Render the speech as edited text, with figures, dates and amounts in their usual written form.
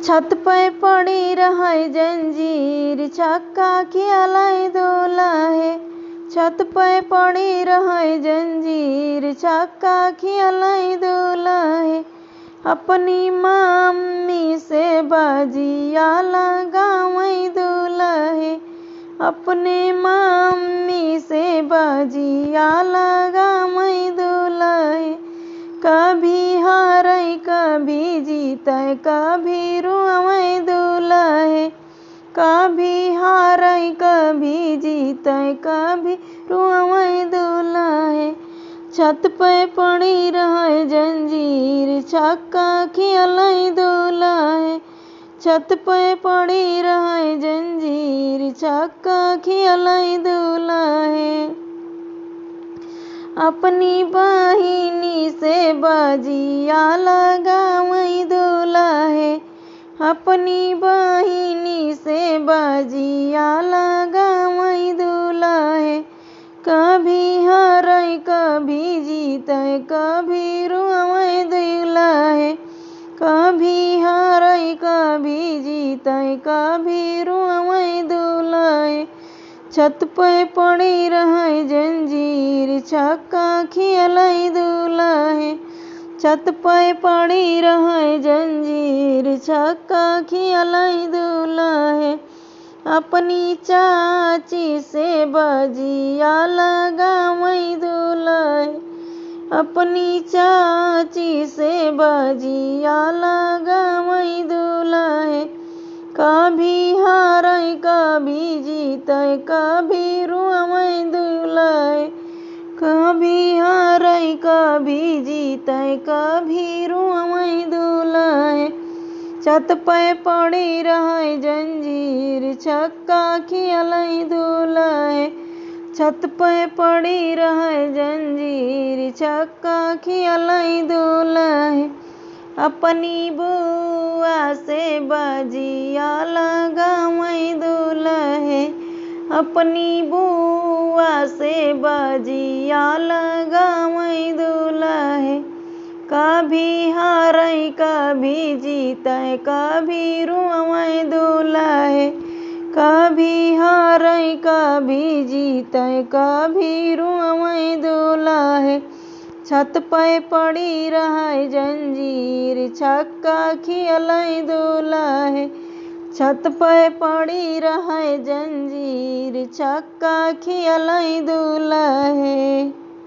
छत पे पड़ी रहे जंजीर, छक्का खियालाई दूल्हा है। छत पे पड़ी रहे जंजीर, छक्का खियालाई दूल्हा है। अपनी मम्मी से बाजिया लगावई दूल्हा है। अपने मम्मी से बाजिया लगावई दूल्हा है। कभी हारे कभी जीते कभी रुआवई दूल्हा है। कभी हारे कभी जीते कभी रुआवई दूल्हा है। छत पे पड़ी रहे जंजीर, छक्का खियालाई दूल्हा है। छत पे पड़ी रहे जंजीर, छक्का खियालाई दूल्हा है। अपनी बहिनी से बाजिया लगावई दूल्हा है। अपनी बहिनी से बाजिया लगावई दूल्हा है। कभी हारे कभी जीते कभी रुआवई दूल्हा है। कभी हारे कभी जीते कभी रुआवई दूल्हा है। छत पे पड़ी रहे जंजीर, छक्का खियालाई दूल्हा है। छत पे पड़ी रहे जंजीर, छक्का खियालाई दूल्हा है। अपनी चाची से बाजिया लगावई दूल्हा है। अपनी चाची से बाजिया लगावई दूल्हा है। कभी हारे कभी जीते कभी रुआवई दूल्हा है। कभी हारे कभी जीते कभी रुआवई दूल्हा है। छत पे पड़ी रहे जंजीर, छक्का खियालाई दूल्हा है। छत पे पड़ी रहे जंजीर, छक्का खियालाई दूल्हा है। अपनी बुआ से बाजिया लगावई दूल्हा है। अपनी बुआ से बाजिया लगावई दूल्हा है। कभी हारे कभी जीते कभी रुआवई दूल्हा है। कभी हारे कभी जीते कभी रुआवई दूल्हा है। छत पे पड़ी रहे जंजीर, छक्का खियालाई दूल्हा है। छत पे पड़ी रहे जंजीर, छक्का खियालाई दूल्हा है।